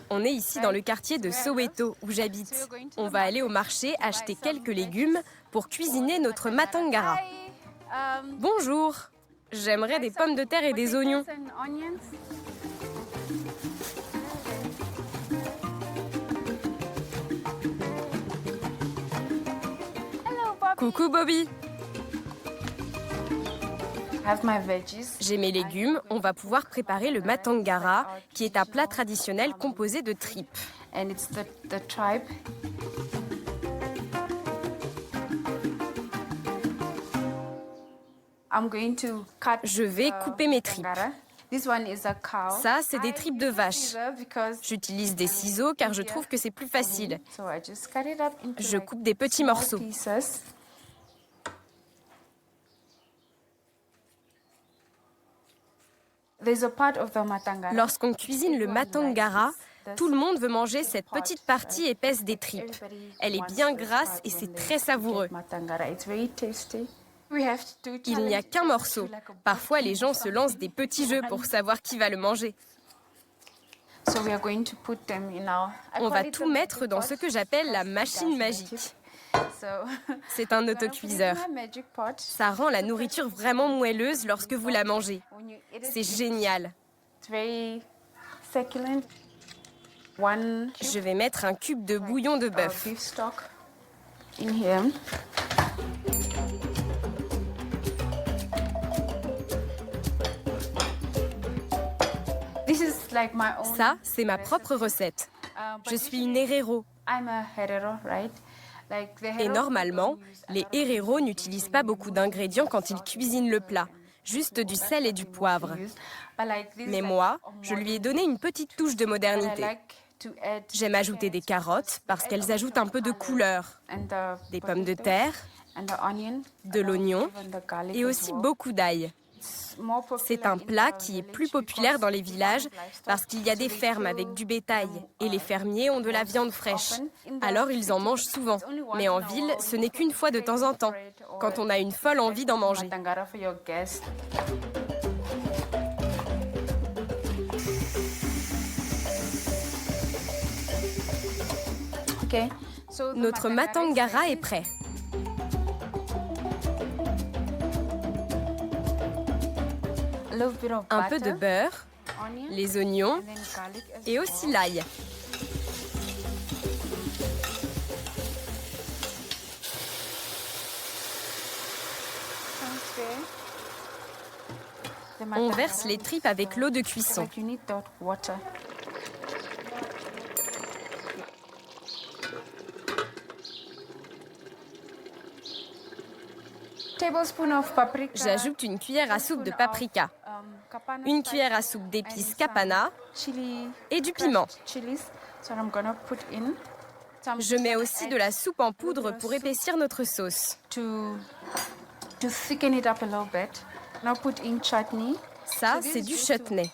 On est ici dans le quartier de Soweto, où j'habite. On va aller au marché acheter quelques légumes pour cuisiner notre matangara. Bonjour, j'aimerais des pommes de terre et des oignons. Coucou Bobby. J'ai mes légumes, on va pouvoir préparer le matangara, qui est un plat traditionnel composé de tripes. Je vais couper mes tripes. Ça, c'est des tripes de vache. J'utilise des ciseaux car je trouve que c'est plus facile. Je coupe des petits morceaux. Lorsqu'on cuisine le matangara, tout le monde veut manger cette petite partie épaisse des tripes. Elle est bien grasse et c'est très savoureux. Il n'y a qu'un morceau. Parfois, les gens se lancent des petits jeux pour savoir qui va le manger. On va tout mettre dans ce que j'appelle la machine magique. C'est un autocuiseur. Ça rend la nourriture vraiment moelleuse lorsque vous la mangez. C'est génial. Je vais mettre un cube de bouillon de bœuf. Ça, c'est ma propre recette. Je suis une héréro. Et normalement, les héréros n'utilisent pas beaucoup d'ingrédients quand ils cuisinent le plat, juste du sel et du poivre. Mais moi, je lui ai donné une petite touche de modernité. J'aime ajouter des carottes parce qu'elles ajoutent un peu de couleur, des pommes de terre, de l'oignon et aussi beaucoup d'ail. C'est un plat qui est plus populaire dans les villages parce qu'il y a des fermes avec du bétail et les fermiers ont de la viande fraîche. Alors ils en mangent souvent. Mais en ville, ce n'est qu'une fois de temps en temps, quand on a une folle envie d'en manger. Notre matangara est prêt. Un peu de beurre, les oignons et aussi l'ail. On verse les tripes avec l'eau de cuisson. J'ajoute une cuillère à soupe de paprika, une cuillère à soupe d'épices kapana et du piment. Je mets aussi de la soupe en poudre pour épaissir notre sauce. Ça, c'est du chutney.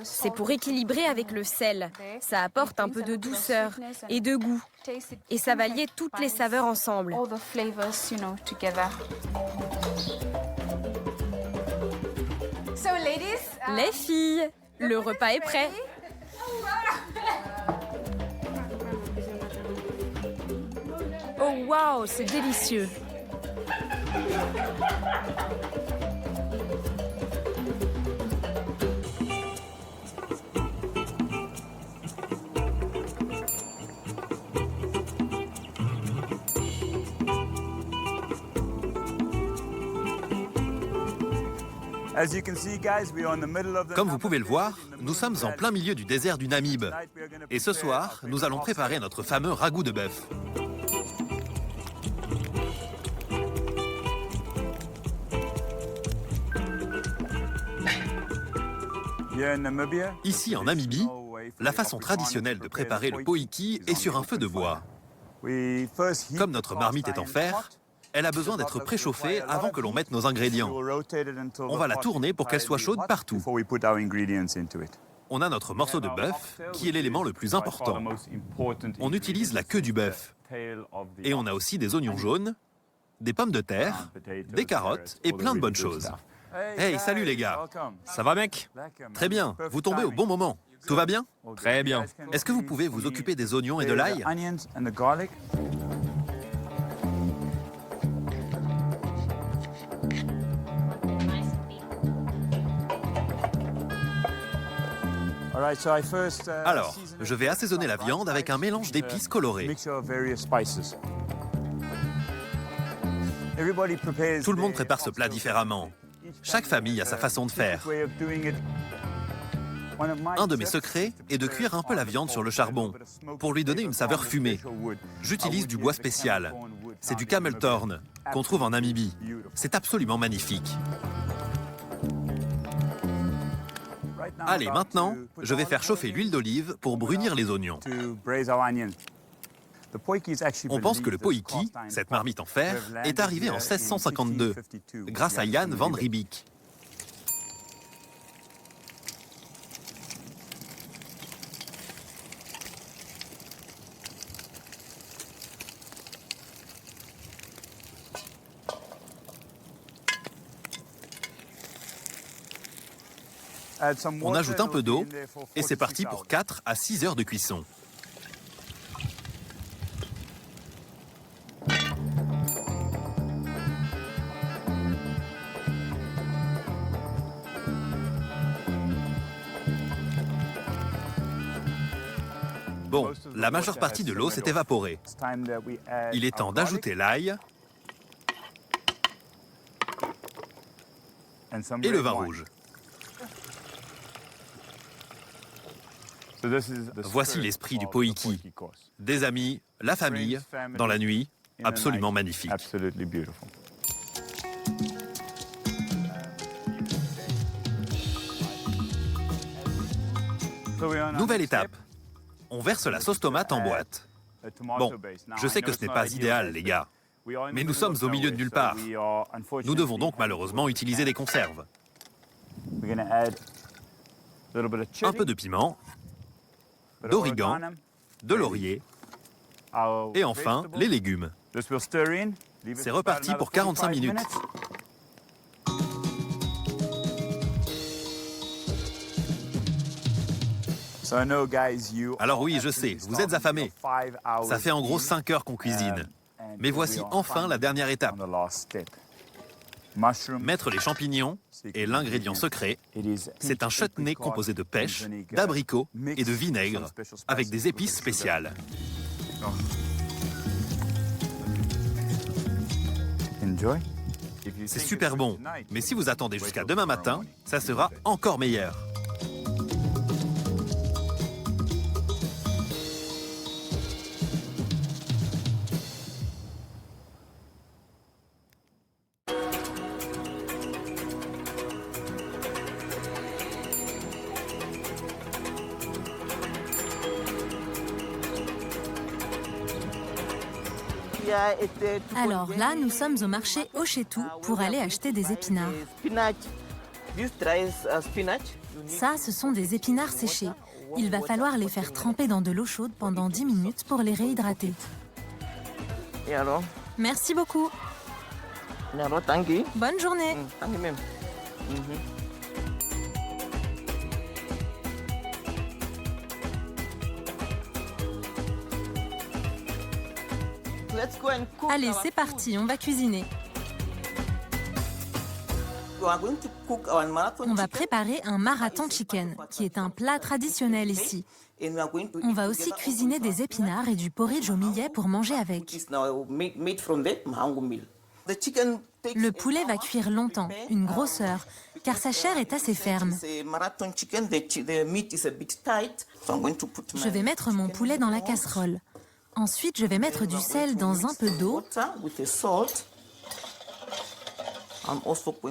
C'est pour équilibrer avec le sel. Ça apporte un peu de douceur et de goût. Et ça va lier toutes les saveurs ensemble. Les filles, le repas est prêt. Oh waouh, c'est délicieux. Comme vous pouvez le voir, nous sommes en plein milieu du désert du Namib. Et ce soir, nous allons préparer notre fameux ragoût de bœuf. Ici, en Namibie, la façon traditionnelle de préparer le poiki est sur un feu de bois. Comme notre marmite est en fer, elle a besoin d'être préchauffée avant que l'on mette nos ingrédients. On va la tourner pour qu'elle soit chaude partout. On a notre morceau de bœuf, qui est l'élément le plus important. On utilise la queue du bœuf. Et on a aussi des oignons jaunes, des pommes de terre, des carottes et plein de bonnes choses. Hey, salut les gars. Ça va mec? Très bien, vous tombez au bon moment. Tout va bien? Très bien. Est-ce que vous pouvez vous occuper des oignons et de l'ail? Alors, je vais assaisonner la viande avec un mélange d'épices colorées. Tout le monde prépare ce plat différemment. Chaque famille a sa façon de faire. Un de mes secrets est de cuire un peu la viande sur le charbon pour lui donner une saveur fumée. J'utilise du bois spécial. C'est du camel thorn qu'on trouve en Namibie. C'est absolument magnifique. Allez, maintenant, je vais faire chauffer l'huile d'olive pour brunir les oignons. On pense que le poiki, cette marmite en fer, est arrivé en 1652, grâce à Jan van Riebeeck. On ajoute un peu d'eau et c'est parti pour 4 à 6 heures de cuisson. Bon, la majeure partie de l'eau s'est évaporée. Il est temps d'ajouter l'ail et le vin rouge. Voici l'esprit du poiki. Des amis, la famille, dans la nuit, absolument magnifique. Nouvelle étape. On verse la sauce tomate en boîte. Bon, je sais que ce n'est pas idéal, les gars, mais nous sommes au milieu de nulle part. Nous devons donc malheureusement utiliser des conserves. Un peu de piment, d'origan, de laurier, et enfin les légumes. C'est reparti pour 45 minutes. Alors oui, je sais, vous êtes affamés. Ça fait en gros 5 heures qu'on cuisine. Mais voici enfin la dernière étape. Mettre les champignons et l'ingrédient secret, c'est un chutney composé de pêche, d'abricots et de vinaigre, avec des épices spéciales. C'est super bon, mais si vous attendez jusqu'à demain matin, ça sera encore meilleur. Alors là, nous sommes au marché Oshetu pour aller acheter des épinards. Ça, ce sont des épinards séchés. Il va falloir les faire tremper dans de l'eau chaude pendant 10 minutes pour les réhydrater. Merci beaucoup. Bonne journée. Allez, c'est parti, on va cuisiner. On va préparer un marathon chicken, qui est un plat traditionnel ici. On va aussi cuisiner des épinards et du porridge au millet pour manger avec. Le poulet va cuire longtemps, une grosse heure, car sa chair est assez ferme. Je vais mettre mon poulet dans la casserole. Ensuite, je vais mettre du sel dans un peu d'eau,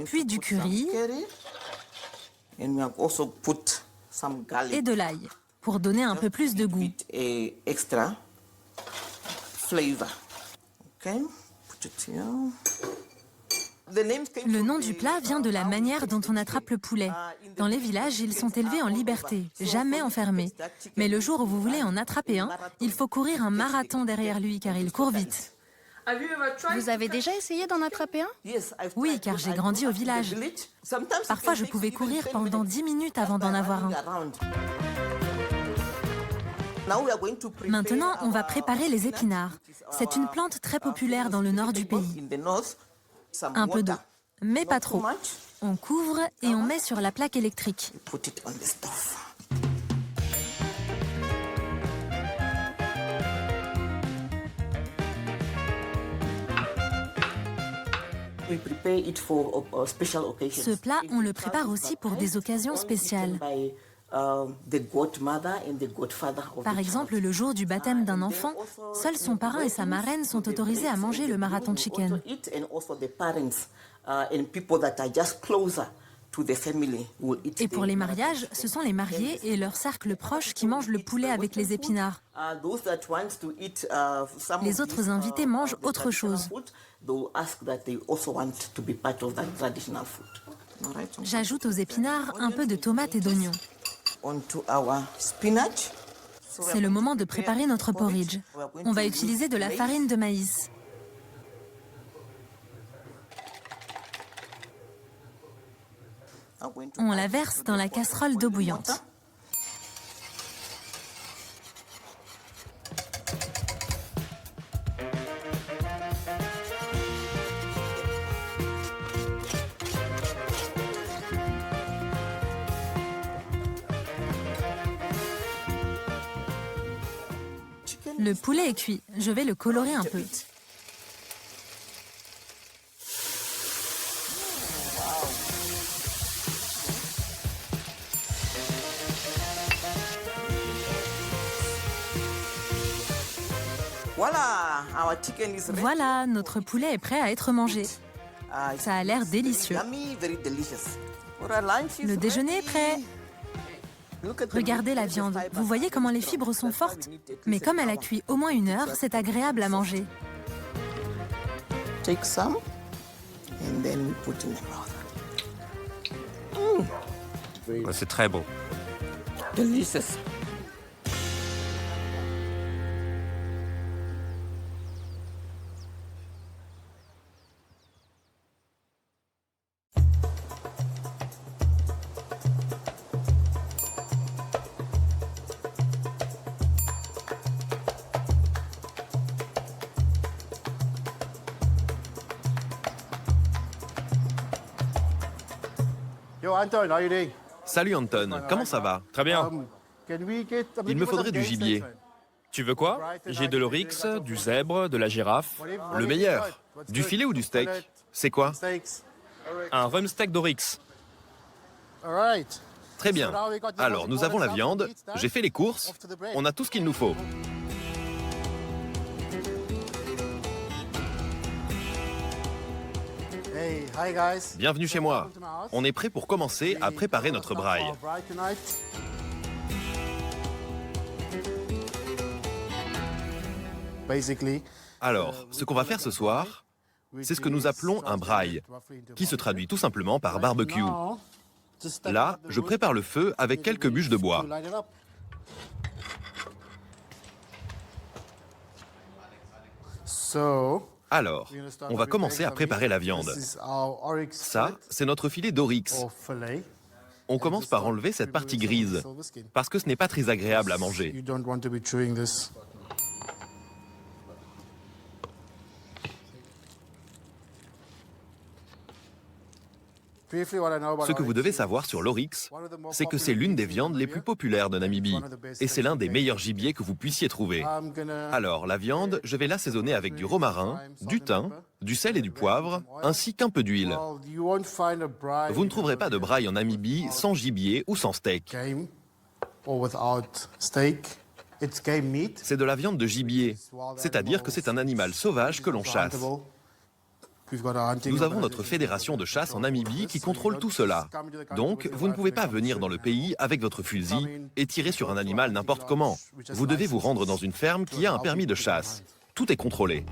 puis du curry et de l'ail, pour donner un peu plus de goût. Le nom du plat vient de la manière dont on attrape le poulet. Dans les villages, ils sont élevés en liberté, jamais enfermés. Mais le jour où vous voulez en attraper un, il faut courir un marathon derrière lui, car il court vite. Vous avez déjà essayé d'en attraper un? Oui, car j'ai grandi au village. Parfois, je pouvais courir pendant 10 minutes avant d'en avoir un. Maintenant, on va préparer les épinards. C'est une plante très populaire dans le nord du pays. Un peu d'eau, mais pas trop. On couvre et on met sur la plaque électrique. Ce plat, on le prépare aussi pour des occasions spéciales. Par exemple, le jour du baptême d'un enfant, seuls son parrain et sa marraine sont autorisés à manger le marathon chicken. Et pour les mariages, ce sont les mariés et leur cercle proche qui mangent le poulet avec les épinards. Les autres invités mangent autre chose. J'ajoute aux épinards un peu de tomates et d'oignons. C'est le moment de préparer notre porridge. On va utiliser de la farine de maïs. On la verse dans la casserole d'eau bouillante. Le poulet est cuit. Je vais le colorer un peu. Voilà, notre poulet est prêt à être mangé. Ça a l'air délicieux. Le déjeuner est prêt. Regardez la viande. Vous voyez comment les fibres sont fortes? Mais comme elle a cuit au moins 1 heure, c'est agréable à manger. C'est très bon. Salut Anton, comment ça va? Très bien. Il me faudrait du gibier. Tu veux quoi? J'ai de l'oryx, du zèbre, de la girafe. Le meilleur. Du filet ou du steak? C'est quoi? Un rump steak d'oryx. Très bien. Alors, nous avons la viande, j'ai fait les courses, on a tout ce qu'il nous faut. Bienvenue chez moi. On est prêt pour commencer à préparer notre braai. Alors, ce qu'on va faire ce soir, c'est ce que nous appelons un braai, qui se traduit tout simplement par barbecue. Là, je prépare le feu avec quelques bûches de bois. Alors, on va commencer à préparer la viande. Ça, c'est notre filet d'oryx. On commence par enlever cette partie grise, parce que ce n'est pas très agréable à manger. Ce que vous devez savoir sur l'oryx, c'est que c'est l'une des viandes les plus populaires de Namibie, et c'est l'un des meilleurs gibiers que vous puissiez trouver. Alors, la viande, je vais l'assaisonner avec du romarin, du thym, du sel et du poivre, ainsi qu'un peu d'huile. Vous ne trouverez pas de braai en Namibie sans gibier ou sans steak. C'est de la viande de gibier, c'est-à-dire que c'est un animal sauvage que l'on chasse. Nous avons notre fédération de chasse en Namibie qui contrôle tout cela. Donc, vous ne pouvez pas venir dans le pays avec votre fusil et tirer sur un animal n'importe comment. Vous devez vous rendre dans une ferme qui a un permis de chasse. Tout est contrôlé.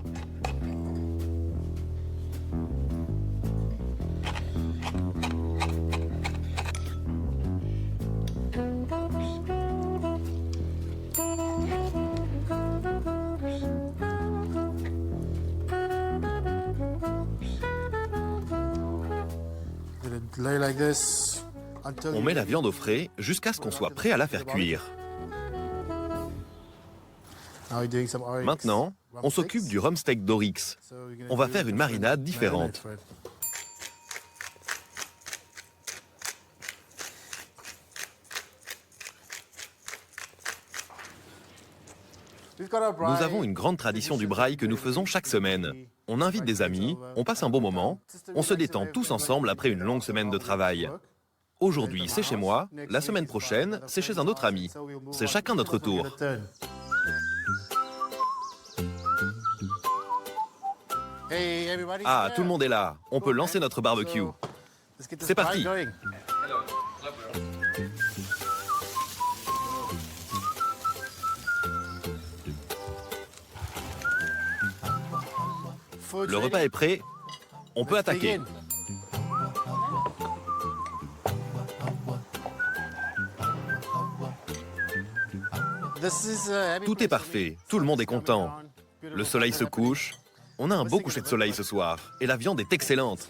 On met la viande au frais jusqu'à ce qu'on soit prêt à la faire cuire. Maintenant, on s'occupe du rhum steak d'Oryx. On va faire une marinade différente. Nous avons une grande tradition du braai que nous faisons chaque semaine. On invite des amis, on passe un bon moment, on se détend tous ensemble après une longue semaine de travail. Aujourd'hui, c'est chez moi, la semaine prochaine, c'est chez un autre ami. C'est chacun notre tour. Ah, tout le monde est là. On peut lancer notre barbecue. C'est parti. Le repas est prêt. On peut attaquer. Tout est parfait. Tout le monde est content. Le soleil se couche. On a un beau coucher de soleil ce soir. Et la viande est excellente.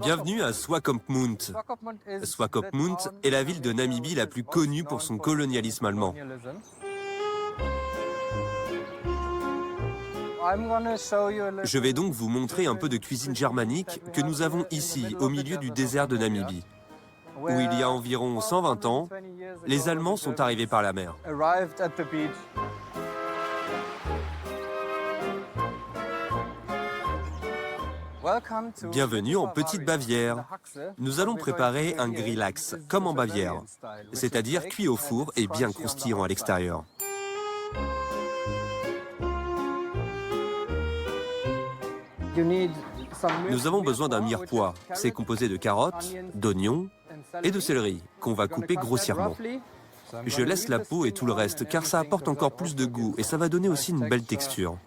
Bienvenue à Swakopmund. Swakopmund est la ville de Namibie la plus connue pour son colonialisme allemand. Je vais donc vous montrer un peu de cuisine germanique que nous avons ici, au milieu du désert de Namibie, où il y a environ 120 ans, les Allemands sont arrivés par la mer. Bienvenue en Petite Bavière. Nous allons préparer un grillax, comme en Bavière, c'est-à-dire cuit au four et bien croustillant à l'extérieur. Nous avons besoin d'un mirepoix. C'est composé de carottes, d'oignons et de céleri, qu'on va couper grossièrement. Je laisse la peau et tout le reste, car ça apporte encore plus de goût et ça va donner aussi une belle texture.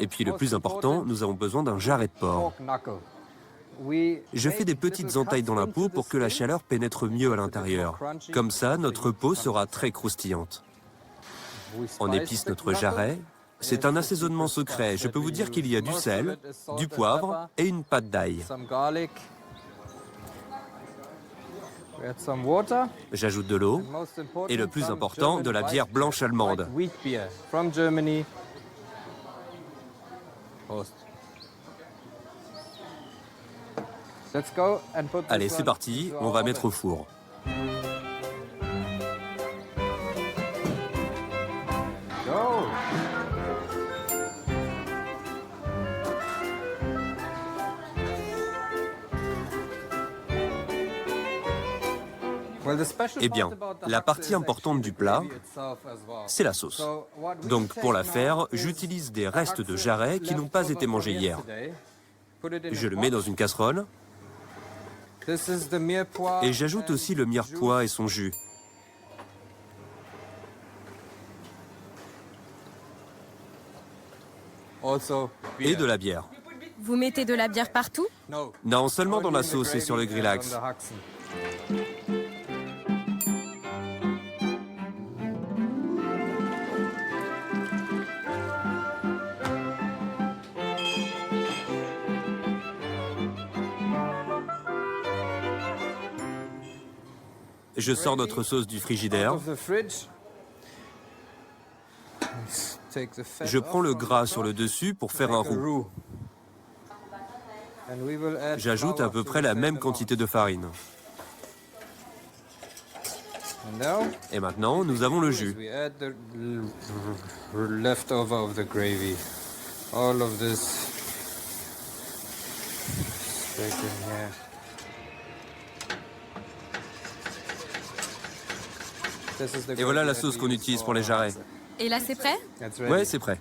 Et puis le plus important, nous avons besoin d'un jarret de porc. Je fais des petites entailles dans la peau pour que la chaleur pénètre mieux à l'intérieur. Comme ça, notre peau sera très croustillante. On épice notre jarret. C'est un assaisonnement secret. Je peux vous dire qu'il y a du sel, du poivre et une pâte d'ail. J'ajoute de l'eau et le plus important, de la bière blanche allemande. Allez, c'est parti, on va mettre au four. Eh bien, la partie importante du plat, c'est la sauce. Donc pour la faire, j'utilise des restes de jarret qui n'ont pas été mangés hier. Je le mets dans une casserole et j'ajoute aussi le mirepoix et son jus. Et de la bière. Vous mettez de la bière partout? Non, seulement dans la sauce et sur le grillax. Je sors notre sauce du frigidaire. Je prends le gras sur le dessus pour faire un roux. J'ajoute à peu près la même quantité de farine. Et maintenant, nous avons le jus. Et voilà la sauce qu'on utilise pour les jarrets. Et là, c'est prêt? Ouais, c'est prêt.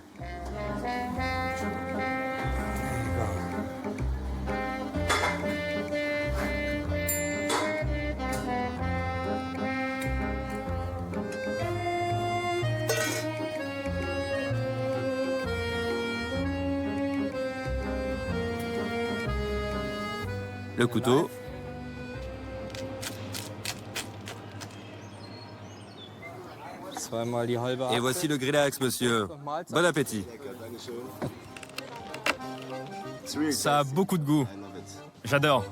Le couteau. Et voici le grillax, monsieur. Bon appétit. Ça a beaucoup de goût. J'adore.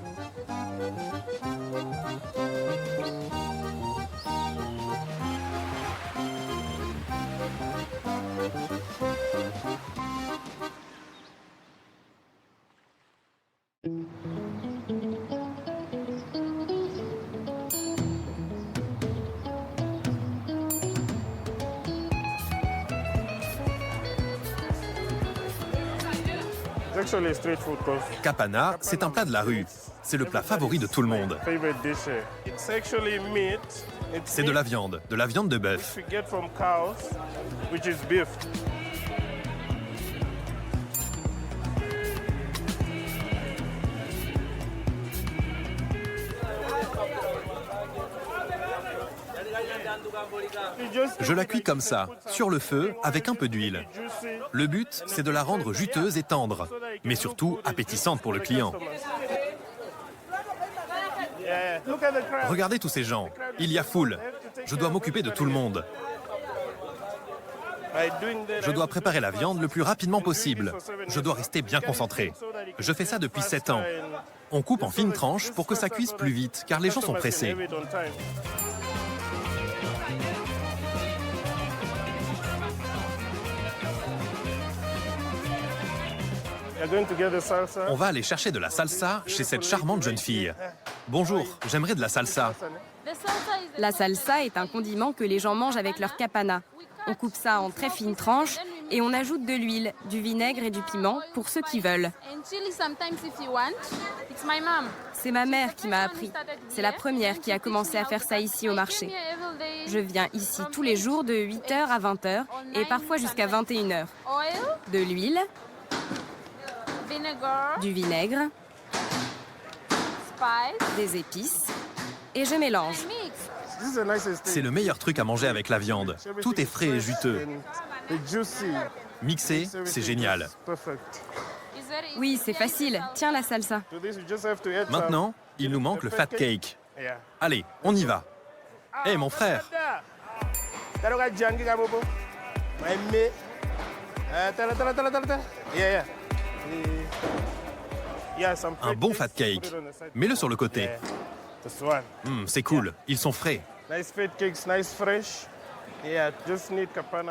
Kapana, c'est un plat de la rue. C'est le plat favori de tout le monde. C'est de la viande de bœuf. Je la cuis comme ça, sur le feu, avec un peu d'huile. Le but, c'est de la rendre juteuse et tendre, mais surtout appétissante pour le client. Regardez tous ces gens, il y a foule. Je dois m'occuper de tout le monde. Je dois préparer la viande le plus rapidement possible. Je dois rester bien concentré. Je fais ça depuis 7 ans. On coupe en fines tranches pour que ça cuise plus vite, car les gens sont pressés. On va aller chercher de la salsa chez cette charmante jeune fille. Bonjour, j'aimerais de la salsa. La salsa est un condiment que les gens mangent avec leur kapana. On coupe ça en très fines tranches et on ajoute de l'huile, du vinaigre et du piment pour ceux qui veulent. C'est ma mère qui m'a appris. C'est la première qui a commencé à faire ça ici au marché. Je viens ici tous les jours de 8h à 20h et parfois jusqu'à 21h. De l'huile, du vinaigre, des épices et je mélange. C'est le meilleur truc à manger avec la viande. Tout est frais et juteux. Mixer, c'est génial. Oui, c'est facile. Tiens la salsa. Maintenant, il nous manque le fat cake. Allez, on y va. Hé, mon frère! Un bon fat cake. Mets-le sur le côté. C'est cool, ils sont frais.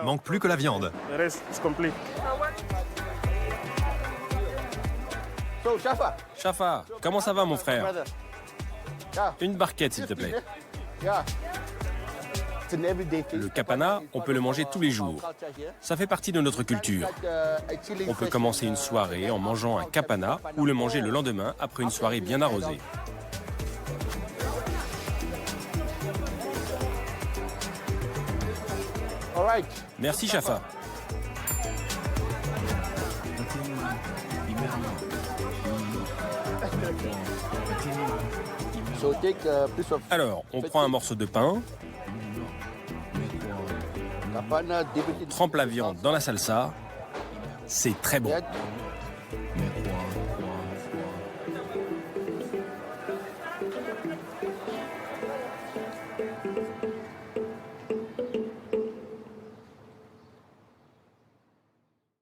Manque plus que la viande. Shafa, comment ça va mon frère? Une barquette s'il te plaît. Le kapana, on peut le manger tous les jours. Ça fait partie de notre culture. On peut commencer une soirée en mangeant un kapana ou le manger le lendemain après une soirée bien arrosée. Merci Shafa. Alors, on prend un morceau de pain, trempe la viande dans la salsa, c'est très bon.